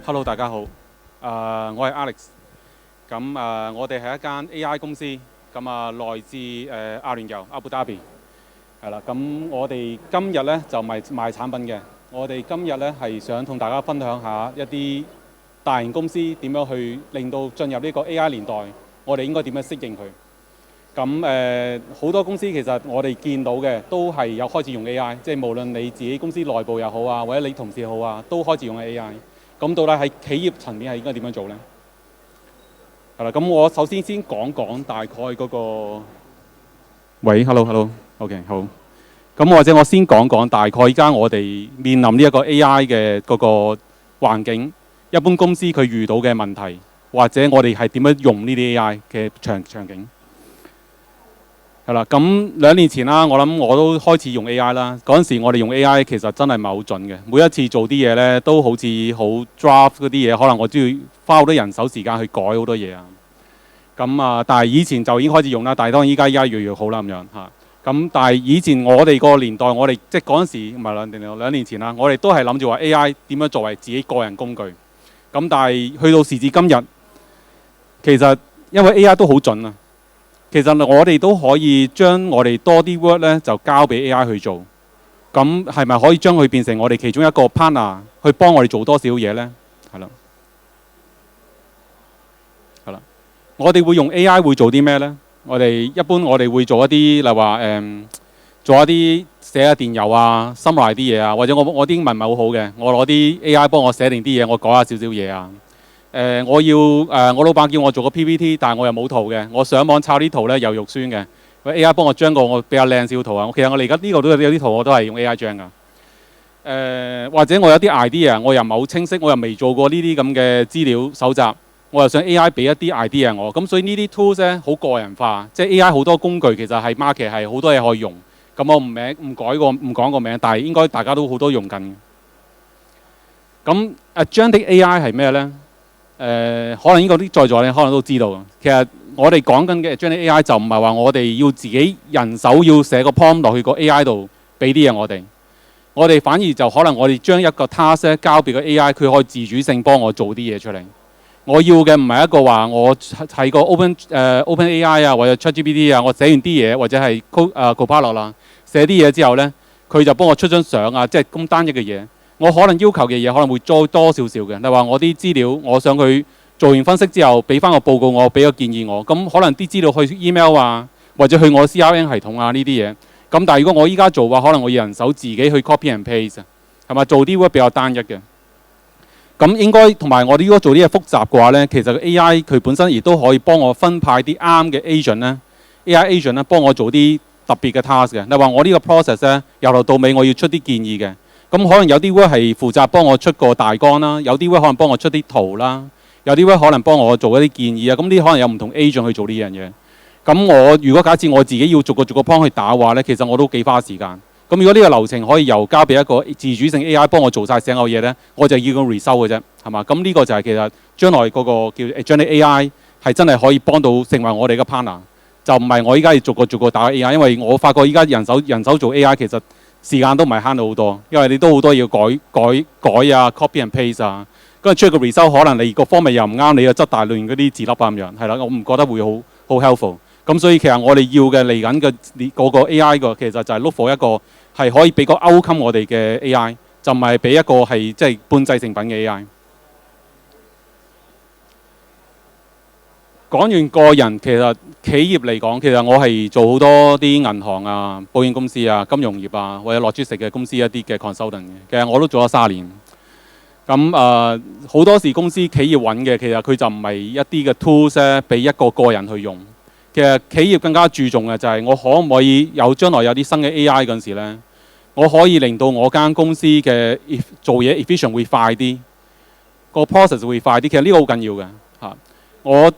Hello，大家好。我係 Alex。我哋係一間 AI 公司。來自阿聯酋阿布達比。係啦。我哋今日咧就賣產品嘅。我哋今日咧係想同大家分享下一啲大型公司點樣去令到進入呢個 AI 年代，我哋應該點樣適應佢。好多公司其實我哋見到嘅都係有開始用 AI，即係無論你自己公司內部又好啊，或者你同事好啊，都開始用 AI。咁到底喺企業層面係應該點樣做呢？係啦，咁我首先講講大概嗰個。喂，hello，OK，好。咁或者我先講講大概依家我哋面臨呢一個 AI 嘅嗰個環境，一般公司佢遇到嘅問題，或者我哋係點樣用呢啲 AI 嘅場景。係啦，咁2年前啦，我諗我都開始用 AI 啦。嗰陣時我哋用 AI 其實真係唔係好準嘅，每一次做啲嘢咧都好似好 draft 嗰啲嘢，可能我都要花好多人手時間去改好多嘢啊。但係以前就已經開始用啦，但係當然依家越嚟越好啦咁樣嚇。但係以前我哋個年代，我哋即係嗰陣時唔係2年前啦，我哋都係諗住話 AI 點樣作為自己個人工具。但係去到時至今日，其實因為 AI 都好準啊。其實我哋都可以將我哋多啲 work 咧，就交俾 AI 去做。咁係咪可以將佢變成我哋其中一個 partner 去幫我哋做多少嘢呢？係啦，我哋會用 AI 會做啲咩呢？我哋會做一啲，例如話做一啲寫下電郵啊、summarize 啲嘢啊，或者我啲英文唔係好好嘅，我攞啲 AI 幫我寫定啲嘢，我改下少少嘢啊。我老闆叫我做個 PPT， 但係我又冇圖嘅，我上網抄啲圖咧又肉酸嘅，AI 幫我將我比較靚少圖啊。其實我哋而家呢個都有啲圖，我都係用 AI 將㗎。或者我有啲 idea， 我又唔係好清晰，我又未做過呢啲咁嘅資料搜集，我又想 AI 俾一啲 idea 我。咁所以呢啲 tools 咧好個人化，即係 AI 好多工具其實係 market 係好多嘢可以用。咁我唔講個名，但係應該大家都好多用緊嘅。咁Agentic AI 係咩咧？可能呢個啲在座你可能都知道。其實我哋講緊嘅 Agentic AI 就唔係話我哋要自己人手要寫個 prompt 落去個 AI 度俾啲嘢我哋反而就可能我哋將一個 task 交俾個 AI， 佢可以自主性幫我做啲嘢出嚟。我要嘅唔係一個話我係個 Open AI 啊，或者 ChatGPT 啊，我寫完啲嘢或者係 Copilot 啦，寫啲嘢之後呢，佢就幫我出張相啊，即係咁單一嘅嘢。我可能要求嘅嘢可能會再多少少嘅，例如話我啲資料，我想佢做完分析之後，俾翻個報告我，俾個建議我。咁可能啲資料去 email 啊，或者去我 CRM 系統啊呢啲嘢。咁但係如果我依家做嘅話，可能我要人手自己去 copy and paste， 係嘛？做啲 work 比較單一嘅。咁應該同埋我哋如果做啲嘢複雜嘅話呢，其實 AI 佢本身亦都可以幫我分派啲啱嘅 agent 呢 AI agent 呢，幫我做啲特別嘅 task 嘅。例如話我呢個 process 呢，由頭到尾我要出啲建議嘅。咁可能有啲 work 係負責幫我出個大綱啦，有啲 work 可能幫我出啲圖啦，有啲 work 可能幫我做一啲建議啊。咁呢可能有唔同 agent 去做呢樣嘢。咁我如果假設我自己要逐個 point 去打話呢，其實我都幾花時間。咁如果呢個流程可以由交俾一個自主性 AI 幫我做晒成個嘢呢，我就要個 result 嘅啫，係嘛？咁呢個就係其實將來嗰個叫 Agentic AI 係真係可以幫到成為我哋嘅 partner， 就唔係我依家要逐個打 AI， 因為我發覺依家人手做 AI 其實時間都唔係慳到好多，因為你都好多要改啊 ，copy and paste 啊，跟住出個 result 可能你個方面又唔啱，你又執大亂嗰啲字粒啊咁樣，係啦，我唔覺得會好 helpful。咁所以其實我哋要嘅嚟緊嘅嗰個 AI 個其實就係 look for 一個係可以俾個 outcome 我哋嘅 AI， 就唔係俾一個係即係半製成品嘅 AI。講完個人，其實企業嚟講，其實我係做好多啲銀行啊、保險公司啊、金融業啊，或者logistics嘅公司一啲嘅 consultant 嘅。其實我都做咗30年。咁好多時公司企業揾嘅，其實佢就唔係一啲嘅 tools 咧，俾一個人去用。其實企業更加注重嘅就係我可唔可以將來有啲新嘅 AI 嗰陣時咧，我可以令到我間公司嘅做嘢 efficient 會快啲，個 process 會快啲。其實呢個好緊要嘅嚇。我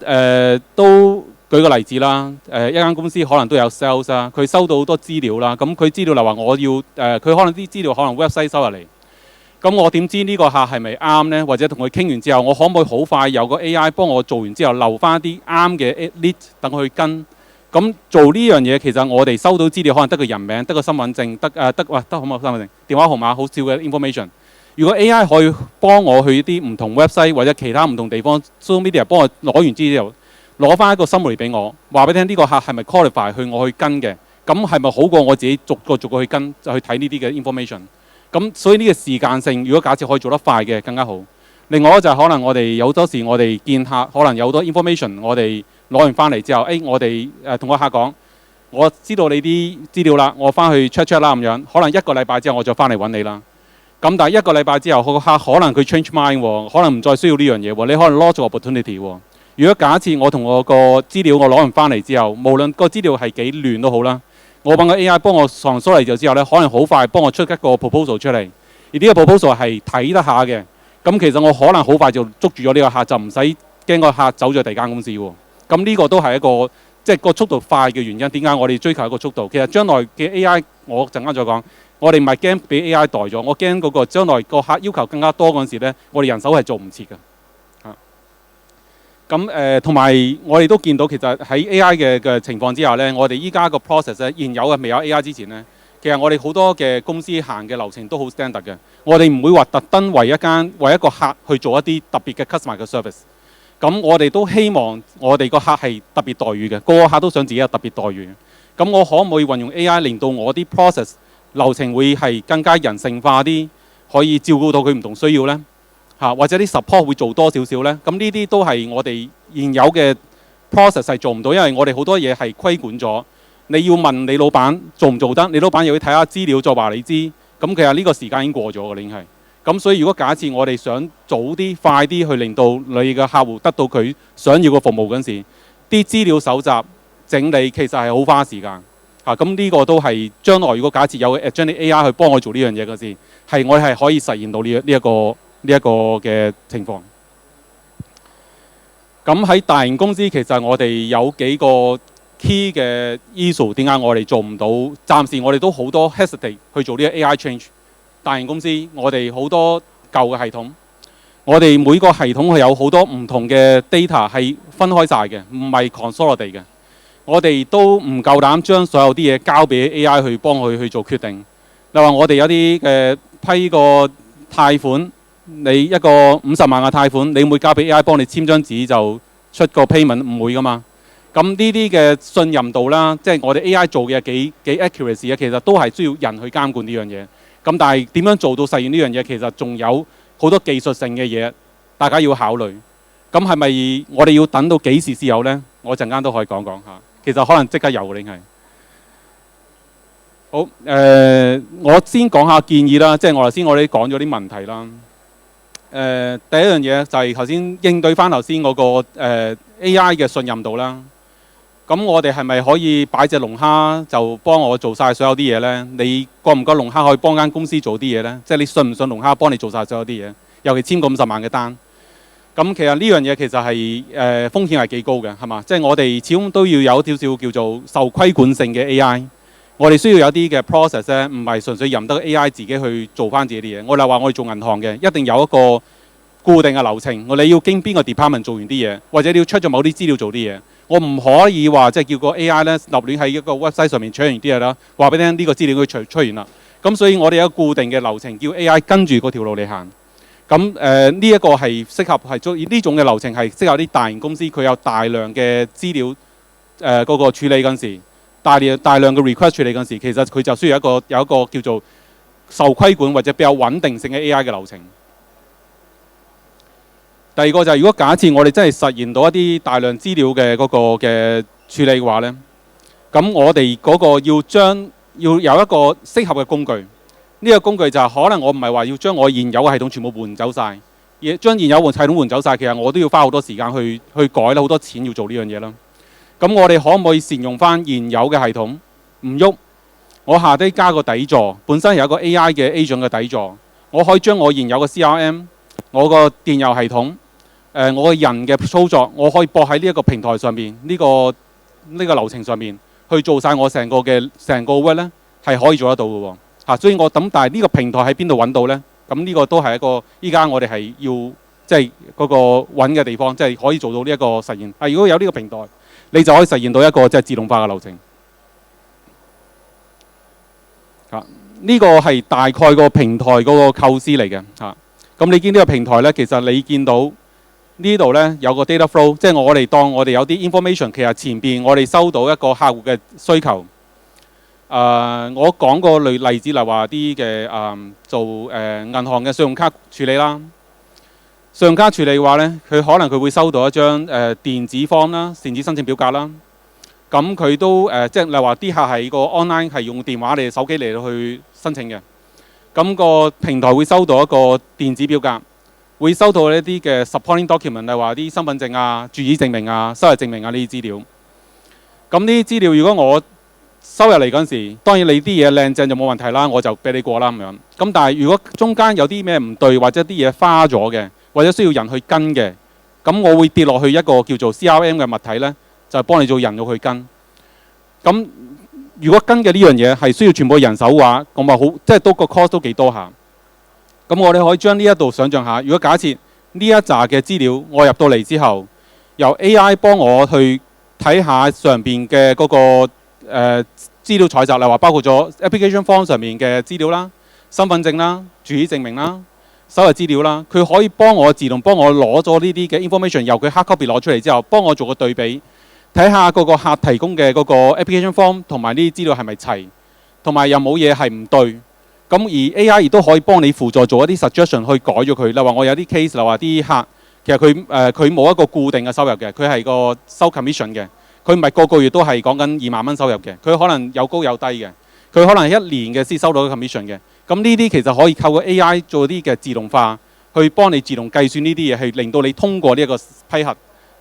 都舉個例子啦，一間公司可能都有 sales 啦，佢收到好多資料啦，咁佢資料嚟話我要佢可能啲資料可能 website 收入嚟，咁我點知呢個客係咪啱呢？或者同佢傾完之後，我可唔可以好快有個 AI 幫我做完之後留翻啲啱嘅 lead 等佢去跟？咁做呢樣嘢其實我哋收到資料可能得個人名、得個身份證、得可唔可以身份證、電話號碼好少嘅 information。如果 AI 可以幫我去啲唔同 website 或者其他唔同地方 social media 幫我攞完資料，攞翻一個 summary 俾我，話俾你聽呢個客係咪 qualify 去我去跟嘅，咁係咪好過我自己逐個去跟就去睇呢啲嘅 information？咁所以呢個時間性，如果假設可以做得快嘅更加好。另外就係可能我哋有好多時我哋見客，可能有好多 information，我哋攞完翻嚟之後，我哋同個客講，我知道你啲資料啦，我翻去 check 啦咁樣，可能一個禮拜之後我再翻嚟揾你啦。咁但係一個禮拜之後，個客可能佢 change mind 喎，可能唔再需要呢樣嘢喎，你可能 lost opportunity 喎。如果假設我同我個資料我攞完翻嚟之後，無論個資料係幾亂都好啦，我揾個 AI 幫我上梳理咗之後咧，可能好快幫我出一個 proposal 出嚟，而呢個 proposal 係睇得下嘅。咁其實我可能好快就捉住咗呢個客，就唔使驚個客走咗第二間公司喎。咁呢個都係一個即係個速度快嘅原因。點解我哋追求一個速度？其實將來嘅 AI， 我陣間再講。我哋唔係驚俾 AI 代咗，我驚嗰個將來個客要求更加多嗰陣時咧，我哋人手係做唔切嘅。咁同埋我哋都見到其實喺 AI 嘅情況之下咧，我哋依家個 process 咧，現有嘅未有 AI 之前咧。其實我哋好多嘅公司行嘅流程都好 standard 嘅，我哋唔會話特登為一個客去做一啲特別嘅 customer 嘅 service。咁我哋都希望我哋個客係特別待遇嘅，個個客都想自己有特別待遇。咁我可唔可以運用 AI 令到我啲 process 流程會係更加人性化啲，可以照顧到佢唔同需要呢？或者啲 support 會做多少少呢？咁呢啲都係我哋現有嘅 process 係做唔到，因為我哋好多嘢係規管咗。你要問你老闆做唔做得，你老闆又要睇下資料再話你知。咁其實呢個時間已經過咗嘅，已經係。咁所以如果假設我哋想早啲、快啲去令到你嘅客戶得到佢想要嘅服務嗰陣時，啲資料搜集整理其實係好花時間。咁呢個都係將來如果假設有將啲 AI 去幫我做呢樣嘢嗰時，係我哋係可以實現到呢一個嘅情況。咁喺大型公司其實我哋有幾個 key 嘅 issue， 點解我哋做唔到？暫時我哋都好多 hesitate 去做呢個 AI change。大型公司我哋好多舊嘅系統，我哋每個系統係有好多唔同嘅 data 係分開晒嘅，唔係 consolidate 嘅。我哋都唔夠膽將所有啲嘢交俾 AI 去幫佢去做決定。例如話我哋有啲批個貸款，你一個50萬嘅貸款，你會交俾 AI 幫你簽張紙就出個 payment， 唔會噶嘛。咁呢啲嘅信任度啦，即係我哋 AI 做嘅幾 accuracy 嘅，其實都係需要人去監管呢樣嘢。咁但係點樣做到實現呢樣嘢，其實仲有好多技術性嘅嘢，大家要考慮。咁係咪我哋要等到幾時先有呢？我陣間都可以講講下。其實可能即刻有嘅，已經係。好，我先講下建議啦，即係我頭先我哋講咗啲問題啦。第一樣嘢就係頭先應對翻頭先嗰個AI 嘅信任度啦。咁我哋係咪可以擺隻龍蝦就幫我做晒所有啲嘢呢？你覺唔覺龍蝦可以幫間公司做啲嘢呢？即係你信唔信龍蝦幫你做晒所有啲嘢？尤其簽個50萬嘅單。咁其實呢樣嘢其實係風險係幾高嘅，係嘛？即係我哋始終都要有少少叫做受規管性嘅 AI。我哋需要有啲嘅 process 咧，唔係純粹任得 AI 自己去做翻自己啲嘢。我哋話我哋做銀行嘅，一定有一個固定嘅流程。我哋要經邊個 department 做完啲嘢，或者你要出咗某啲資料做啲嘢。我唔可以話即係叫個 AI 咧立亂喺一個 website 上面取完啲嘢啦，話俾你聽呢個資料佢出完啦。咁所以我哋有一個固定嘅流程，叫 AI 跟住嗰條路嚟行。咁呢一個係適合係做呢種嘅流程係適合啲大型公司，佢有大量嘅資料嗰個處理嗰陣時，大量嘅 request 處理嗰陣時，其實佢就需要有一個叫做受規管或者比較穩定性嘅 AI 嘅流程。第二個就係如果假設我哋真係實現到一啲大量資料嘅嗰個嘅處理嘅話呢，咁我哋嗰個要有一個適合嘅工具。呢個工具就係可能我唔係話要將我現有嘅系統全部換走晒，而將現有系統換走晒，其實我都要花好多時間去改啦，好多錢要做呢樣嘢啦。咁我哋可唔可以善用翻現有嘅系統唔喐？我下低加個底座，本身有一個 AI 嘅 agent 嘅底座，我可以將我現有嘅 CRM、我個電郵系統、我個人嘅操作，我可以駁喺呢一個平台上面，呢個流程上面去做晒我成個 work 咧，係可以做得到嘅喎。所以我諗，但係呢個平台喺邊度揾到呢？咁呢個都係一個依家我哋係要即係嗰個揾嘅地方，即係可以做到呢一個實現。如果有呢個平台，你就可以實現到一個即係自動化嘅流程。呢個係大概個平台嗰個構思嚟嘅嚇。咁你見呢個平台咧，其實你見到呢度咧有個 data flow，即係我哋當我哋有啲 information，其實前邊我哋收到一個客戶嘅需求。我講個例子嚟話啲嘅做銀行嘅信用卡處理啦。信用卡處理嘅話咧，佢可能佢會收到一張電子 form 啦，電子申請表格啦。咁佢都即係例如話啲客係個 online 係用電話嚟手機嚟到去申請嘅。咁個平台會收到一個電子表格，會收到一啲嘅 supporting document，例如話啲身份證啊、住址證明啊、收入證明啊呢啲資料。咁呢啲資料如果我收入嚟嗰陣時，當然你啲嘢靚正就冇問題啦，我就俾你過啦咁樣。咁但係如果中間有啲咩唔對，或者啲嘢花咗嘅，或者需要人去跟嘅，咁我會跌落去一個叫做 CRM 嘅物體呢，就係幫你做人要去跟。咁如果跟嘅呢樣嘢係需要全部人手嘅話，咁咪好，即係都個 cost 都幾多下。咁我哋可以將呢一度想像下，如果假設呢一紮嘅資料我入到嚟之後，由 AI 幫我去睇下上邊嘅嗰個資料採集，例如話包括咗 application form 上面嘅資料啦、身份證啦、住址證明啦、收入資料啦，佢可以幫我自動幫我攞咗呢啲嘅 information， 由佢 hard copy 攞出嚟之後，幫我做個對比。睇下嗰個客提供嘅嗰個 application form 同埋呢啲資料係咪齊，同埋有冇嘢係唔對。咁而 AI 亦都可以幫你輔助做一啲 suggestion 去改咗佢。例如話我有啲 case，例如話啲客其實佢冇一個固定嘅收入嘅，佢係個收 commission 嘅，佢唔係個月都係講緊2萬蚊收入嘅，佢可能有高有低嘅，佢可能係一年嘅先收到個 commission 嘅。咁呢啲其實可以透過 AI 做啲嘅自動化，去幫你自動計算呢啲嘢，去令到你通過呢一個批核。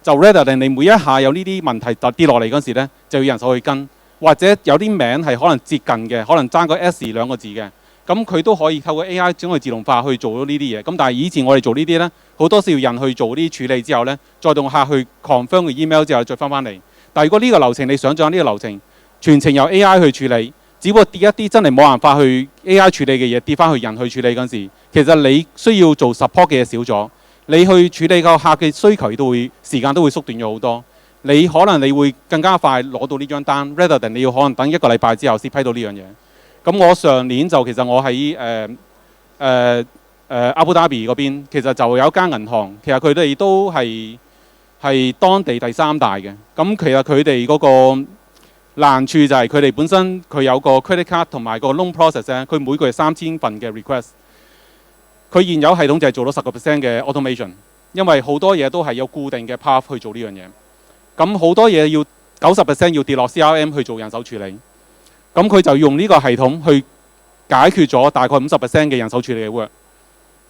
就 rather than 你每一下有呢啲問題就跌落嚟嗰時咧，就要人手去跟，或者有啲名係可能接近嘅，可能爭個 S 2個字嘅，咁佢都可以透過 AI 將佢自動化去做到呢啲嘢。咁但係以前我哋做呢啲咧，好多時要人去做啲處理之後咧，再同客去 confirm 個 email 之後再翻嚟。但係如果呢個流程你想象呢個流程全程由 AI 去處理，只不過跌一啲真係冇辦法去 AI 處理嘅嘢跌翻去人去處理嗰時，其實你需要做 support 嘅嘢少咗。你去處理個客嘅需求都會時間都會縮短咗好多，你可能你會更加快攞到呢張單 rather than 你要可能等1個禮拜之後先批到呢樣嘢。咁我上年就其實我喺阿布達比嗰邊，其實就有一間銀行，其實佢哋都係當地第3大嘅。咁其實佢哋嗰個難處就係佢哋本身佢有個 credit card 同埋個 loan process 咧，佢每個月3000份嘅 request。佢現有系統就係做到10% 嘅 automation， 因為好多嘢都係有固定嘅 path 去做呢樣嘢。咁好多嘢要90% 要跌落 CRM 去做人手處理。咁佢就用呢個系統去解決咗大概50% 嘅人手處理嘅 work。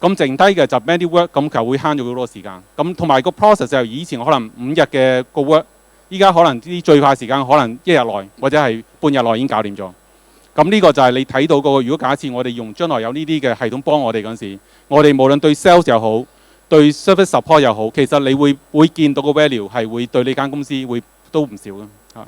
咁剩低嘅就 manual work， 咁就會慳咗好多時間。咁同埋個 process 就以前可能5日嘅個 work， 依家可能啲最快時間可能1日內或者係半日內已經搞掂咗。咁呢個就係你睇到嗰個，如果假設我哋用將來有呢啲嘅系統幫我哋嗰陣時，我哋無論對 sales 又好，對 service support 又好，其實你會見到個 value 係會對你間公司會都唔少嘅嚇。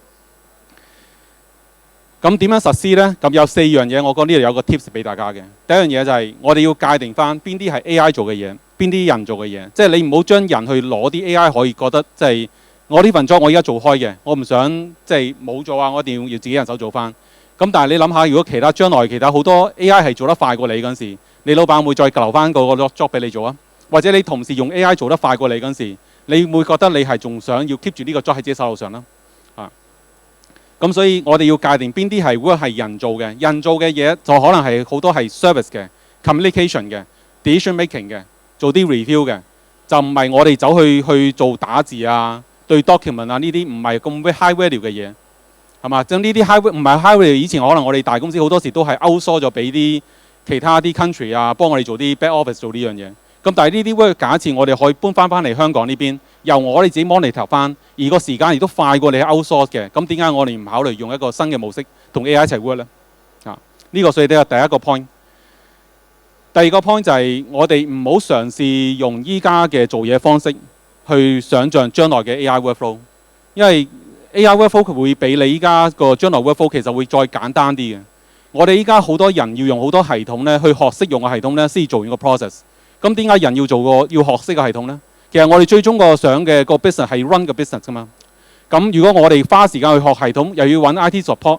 咁點樣實施呢？咁有4樣嘢，我覺得呢度有個 tips 俾大家嘅。第一樣嘢就係我哋要界定翻邊啲係 AI 做嘅嘢，邊啲人做嘅嘢。即係你唔好將人去攞啲 AI 可以覺得即係我呢份 job 我而家做開嘅，我唔想即係冇做啊，我一定要自己人手做翻。咁但係你諗下，如果將來其他好多 AI 係做得快過你嗰陣時，你老闆會再留翻個 job 俾你做啊？或者你同事用 AI 做得快過你嗰陣時，你會覺得你係仲想要 keep 住呢個 job 喺自己手上啦？咁所以我哋要界定邊啲係人做嘅，人做嘅嘢就可能係好多係 service 嘅、communication 嘅、decision making 嘅，做啲 review 嘅，就唔係我哋走去做打字啊、對 document 啊呢啲唔係咁 high value 嘅嘢。係嘛？將呢啲 high 唔係 high value，以前可能我哋大公司好多時都係 outsource 咗俾啲其他啲 country 啊，幫我哋做啲 back office 做呢樣嘢。咁但係呢啲 work 假設我哋可以搬翻嚟香港呢邊，由我哋自己 monitor 翻，而個時間亦都快過你 outsource 嘅。咁點解我哋唔考慮用一個新嘅模式同 AI 一齊 work 咧？呢個所以都係第一個 point。第二個 point 就係我哋唔好嘗試用依家嘅做嘢方式去想像將來嘅 AI workflow， 因為AI workflow 佢會比你依家個將來 workflow 其實會再簡單啲嘅。我哋依家好多人要用好多系統咧，去學識用個系統咧，先至做完個 process。咁點解人要學識個系統咧？其實我哋最終想嘅個 business 係 run 個 business 噶嘛。咁如果我哋花時間去學系統，又要揾 IT support，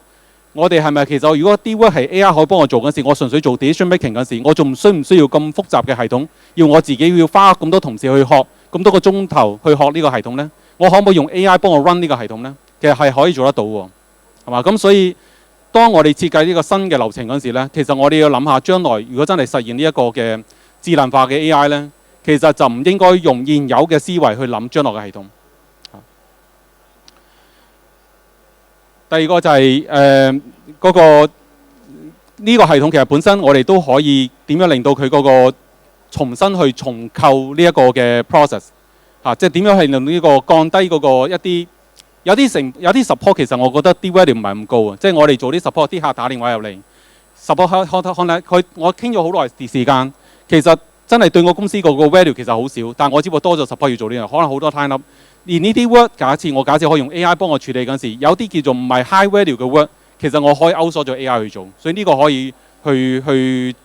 我哋係咪其實如果啲 work 係 AI 可以幫我做嗰時，我純粹做 decision making 嗰時，我仲需唔需要咁複雜嘅系統？要我自己要花咁多同事去學咁多個鐘頭去學呢個系統呢？我可唔可以用 AI 幫我 run 呢個系統呢？其實係可以做得到喎，係嘛？咁所以當我哋設計呢個新嘅流程嗰時呢，其實我哋要諗下將來如果真係實現呢一個嘅智能化嘅 AI 呢，其實就唔應該用現有嘅思維去諗將來嘅系統。第二個就係嗰個呢個系統其實本身我哋都可以點樣令到佢嗰個重新去重構呢一個嘅 process 即係點樣係令呢個降低嗰個一啲有啲 support 其實我覺得啲 value 唔係咁高啊，即係我哋做啲 support 啲客打電話入嚟 support 我傾咗好耐時間，其實真係對我公司個 value 其實好少，但我只不過多咗 support 要做呢樣，可能好多 time up。而呢啲 work 假設可以用 AI 幫我處理嗰陣時，有啲叫做唔係 high value 嘅 work， 其實我可以 outsource 咗 AI 去做，所以呢個可以去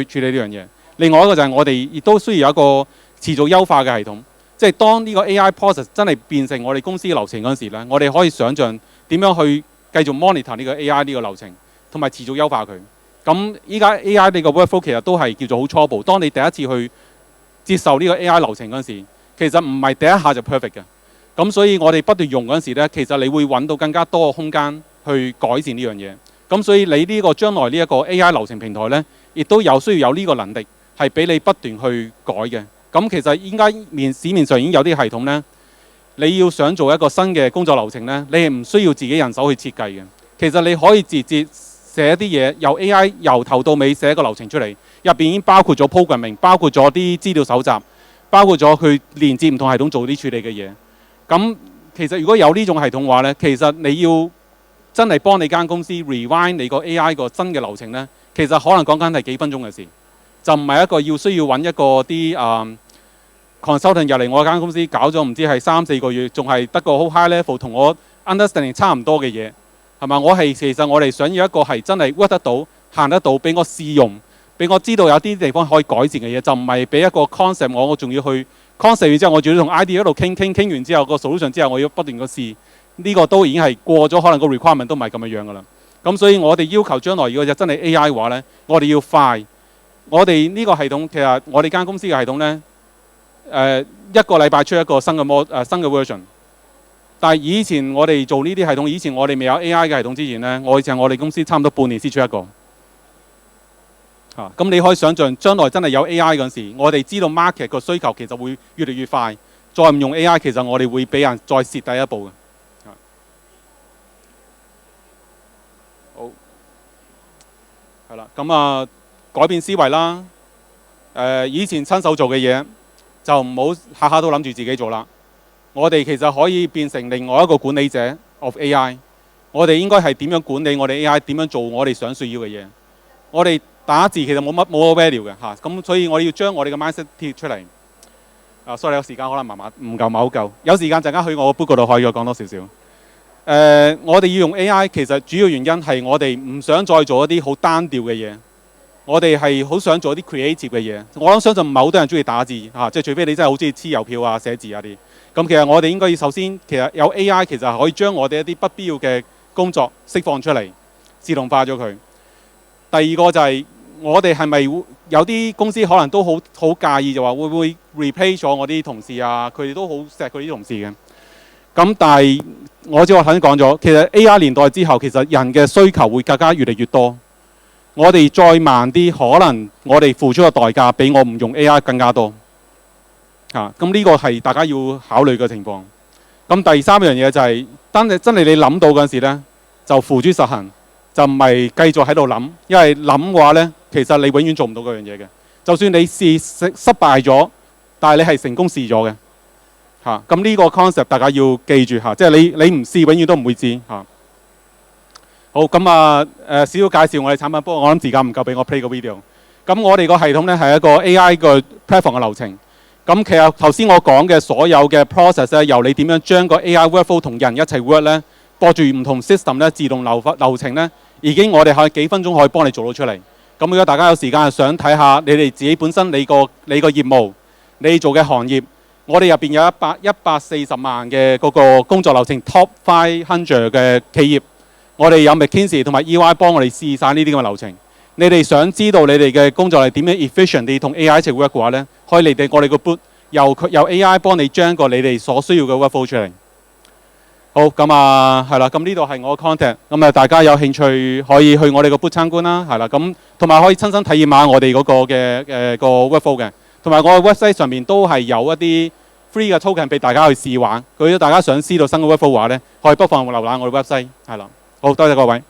處理呢樣嘢。另外一個就係我哋亦都需要有一個持續優化嘅系統，即係當呢個 AI process 真係變成我哋公司嘅流程嗰陣時咧，我哋可以想像點樣去繼續 monitor 呢個 AI 呢個流程，同埋持續優化佢。咁依家 AI 呢個 workflow 其實都係叫做好初步。當你第一次去接受呢個 AI 流程嗰陣時，其實唔係第一下就 perfect 嘅。咁所以我哋不斷用嗰陣時咧，其實你會揾到更加多嘅空間去改善呢樣嘢。咁所以你呢個將來呢一個 AI 流程平台咧，亦都有需要有呢個能力，係俾你不斷去改嘅。咁其實應該市面上已經有啲系統咧，你要想做一個新嘅工作流程咧，你係唔需要自己人手去設計嘅。其實你可以直接寫一啲嘢，由 AI 由頭到尾寫一個流程出嚟，入邊已經包括咗 programming， 包括咗啲資料搜集，包括咗去連接唔同系統做啲處理嘅嘢。咁其實如果有呢種系統嘅話咧，其實你要真係幫你間公司 rewind 你個 AI 個新嘅流程咧，其實可能講緊係幾分鐘嘅事，就唔係一個需要揾一個啲consultant 入嚟我間公司搞咗唔知係3-4個月，仲係得個好 high level 同我 understanding 差唔多嘅嘢，係嘛？其實我哋想要一個係真係 work 得到、行得到，俾我試用，俾我知道有啲地方可以改善嘅嘢，就唔係俾一個 concept 我仲要去 concept 完之後，我仲要同 ID 一路傾完之後個 solution 之後，我要不斷個試，呢個都已經係過咗，可能個 requirement 都唔係咁樣㗎啦。咁所以我哋要求將來如果真係 AI 嘅話咧，我哋要快。我哋呢個系統其實我哋間公司嘅系統咧，一個禮拜出一個新嘅version。但係以前我哋做呢啲系統，以前我哋未有 AI 嘅系統之前咧，我哋公司差唔多半年先出一個。咁你可以想像將來真係有 AI 嗰陣時，我哋知道 market 個需求其實會越嚟越快，再唔用 AI 其實我哋會俾人再蝕第一步嘅。好，係啦，咁改變思維啦。以前親手做嘅嘢就唔好下下都諗住自己做啦。我哋其實可以變成另外一個管理者 of AI。我哋應該係點樣管理我哋 AI？ 點樣做我哋想需要嘅嘢？我哋打字其實冇乜 value 嘅嚇，咁所以我哋要將我哋嘅 mindset 貼出嚟。sorry 有時間可能唔係好夠，有時間陣間去我 book 嗰度可以再講多少少。我哋要用 AI 其實主要原因係我哋唔想再做一啲好單調嘅嘢，我哋係好想做一啲 creative 嘅嘢。我諗相信唔係好多人中意打字嚇，即係除非你真係好中意黐郵票啊、寫字啊啲。咁其實我哋應該要首先其實有 AI 其實可以將我哋一啲不必要嘅工作釋放出嚟，自動化咗佢。第二個就係我哋係咪有啲公司可能都好介意，就話會唔會 replace 咗我啲同事啊？佢哋都好錫佢啲同事嘅。咁但係我頭先講咗，其實 AI 年代之後，其實人嘅需求會更加越嚟越多。我哋再慢啲，可能我哋付出嘅代價比我唔用 AI 更加多。咁呢個係大家要考慮嘅情況。咁第三樣嘢就係，當你真係你諗到嗰陣時咧，就付諸實行。就唔係繼續喺度諗，因為諗嘅話咧，其實你永遠做唔到嗰樣嘢嘅。就算你試失敗咗，但係你係成功試咗嘅。咁呢個 concept 大家要記住嚇，即係你唔試，永遠都唔會知嚇。好，咁少少介紹我哋產品，不過我諗時間唔夠俾我 play 個 video。咁我哋個系統咧係一個 AI 個 platform 嘅流程。咁其實頭先我講嘅所有嘅 process 咧，由你點樣將個 AI workflow 同人一齊 work 咧，播住唔同 system 咧，自動流程咧。已經我哋係幾分鐘可以幫你做到出嚟。咁如果大家有時間想睇下你哋自己本身你個業務，你做嘅行業，我哋入邊有140萬嘅嗰個工作流程 Top 500嘅企業我哋有 McKinsey 同埋 EY 幫我哋試晒呢啲咁嘅流程。你哋想知道你哋嘅工作係點樣 efficient 地同 AI 一齊 work 嘅話咧，可以嚟我哋個 boot，由 AI 幫你將個你哋所需要嘅 workflow 出嚟。好，咁啊，係啦，咁呢度係我嘅 contact，咁啊大家有興趣可以去我哋個 boot 參觀啦，係啦，咁同埋可以親身體驗下我哋嗰個嘅個 workflow 嘅，同埋我嘅 website 上面都係有一啲 free 嘅 token 俾大家去試玩。如果大家想知道新嘅 workflow 嘅話咧，可以不妨瀏覽我哋 website，係啦，好多謝各位。